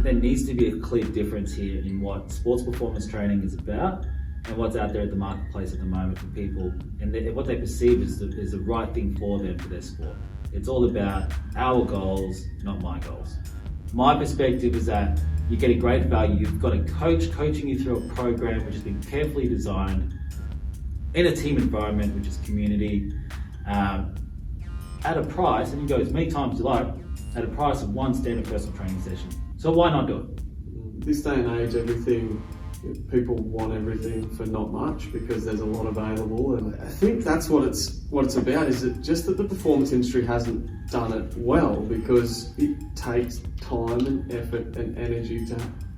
there needs to be a clear difference here in what sports performance training is about and what's out there at the marketplace at the moment for people, and what they perceive is the right thing for them for their sport. It's all about our goals, not my goals. My perspective is that you're getting great value. You've got a coach coaching you through a program which has been carefully designed in a team environment, which is community, at a price, and you go as many times as you like, at a price of one standard personal training session. So why not do it? This day and age, people want everything for not much because there's a lot available, and I think that's what it's about. Is it just that the performance industry hasn't done it well because it takes time and effort and energy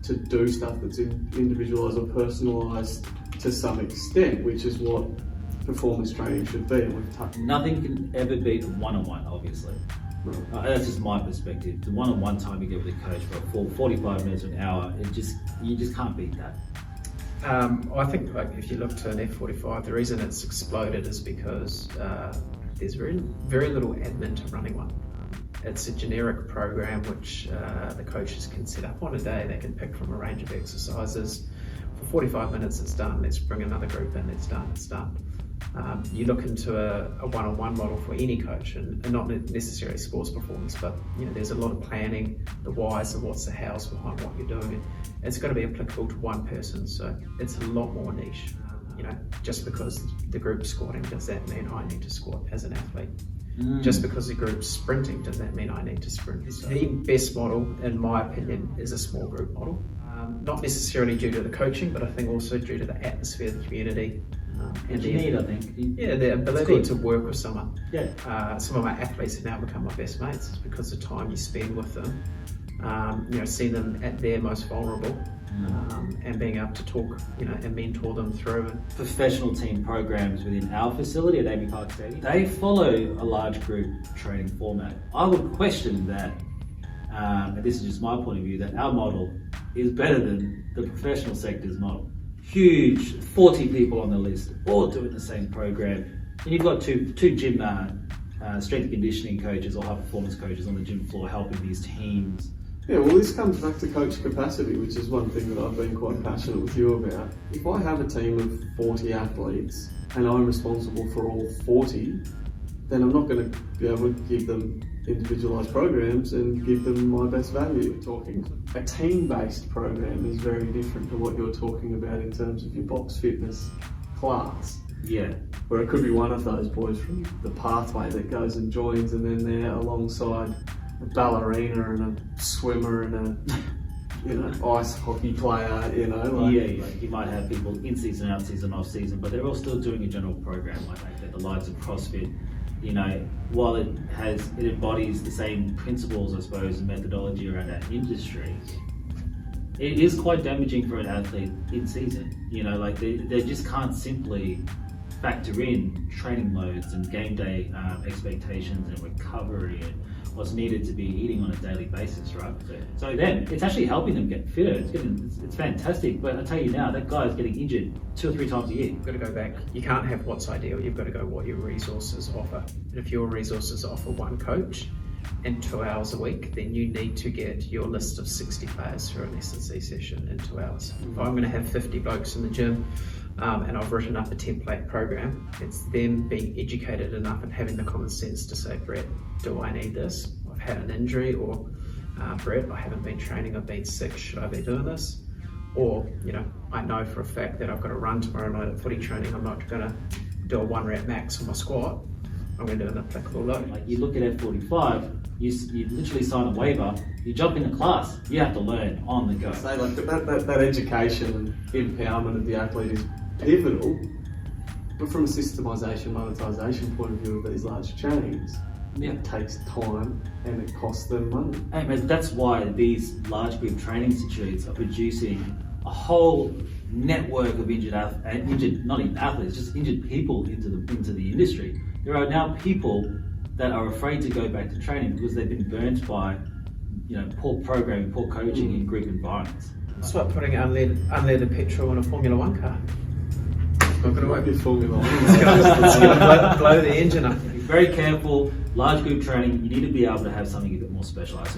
to do stuff that's individualised or personalised to some extent, which is what performance training should be. Nothing can ever beat one-on-one, obviously. That's just my perspective. The one-on-one time you get with a coach for a full 45 minutes to an hour, you just can't beat that. I think if you look to an F45, the reason it's exploded is because there's very little admin to running one. It's a generic program which the coaches can set up on a day. They can pick from a range of exercises. For 45 minutes it's done. Let's bring another group in, it's done. You look into a one-on-one model for any coach, and not necessarily sports performance, but there's a lot of planning, the whys, the what's, the hows behind what you're doing, and it's got to be applicable to one person. So it's a lot more niche. Just because the group's squatting, does that mean I need to squat as an athlete? Just because the group's sprinting, does that mean I need to sprint? So the best model, in my opinion, is a small group model. Not necessarily due to the coaching, but I think also due to the atmosphere of the community. And you need, I think. Yeah, the ability to work with someone. Yeah. Some of my athletes have now become my best mates. It's because the time you spend with them, seeing them at their most vulnerable, and being able to talk, and mentor them through. Professional team programs within our facility at Amy Park Stadium, they follow a large group training format. I would question that, and this is just my point of view, that our model is better than the professional sector's model. Huge, 40 people on the list, all doing the same program. And you've got two gym strength and conditioning coaches or high performance coaches on the gym floor helping these teams. Yeah, well, this comes back to coach capacity, which is one thing that I've been quite passionate with you about. If I have a team of 40 athletes and I'm responsible for all 40, then I'm not going to be able to give them individualised programs and give them my best value. A team-based program is very different to what you're talking about in terms of your box fitness class. Yeah. Where it could be one of those boys from the pathway that goes and joins, and then they're alongside a ballerina and a swimmer and a ice hockey player, you might have people in season, out season, off season, but they're all still doing a general program like that. The likes of CrossFit, while it embodies the same principles, I suppose, and methodology around that industry, it is quite damaging for an athlete in season. They just can't simply factor in training loads and game day expectations and recovery and what's needed to be eating on a daily basis, right? So then it's actually helping them get fitter. It's fantastic, but I tell you now, that guy is getting injured 2 or 3 times a year. You've got to go back. You can't have what's ideal. You've got to go what your resources offer. And if your resources offer one coach and 2 hours a week, then you need to get your list of 60 players through an S&C session in 2 hours. If I'm going to have 50 blokes in the gym, and I've written up a template program, it's them being educated enough and having the common sense to say, Brett, do I need this? I've had an injury, or Brett, I haven't been training, I've been sick, should I be doing this? Or, I know for a fact that I've got to run tomorrow night at footy training, I'm not going to do a 1 rep max on my squat, I'm going to do an applicable load. Like you look at F45, you literally sign a waiver, you jump into class, you have to learn on the go. So that education and empowerment of the athlete is pivotal, but from a systemisation, monetisation point of view of these large chains, it takes time and it costs them money. Hey, man, that's why these large group training institutes are producing a whole network of injured, not even athletes, just injured people into the industry. There are now people that are afraid to go back to training because they've been burnt by, poor programming, poor coaching in group environments. It's like putting unleaded petrol in a Formula 1 car. Not going to work with Formula 1. It's going to blow the engine up. Be very careful. Large group training, you need to be able to have something a bit more specialised.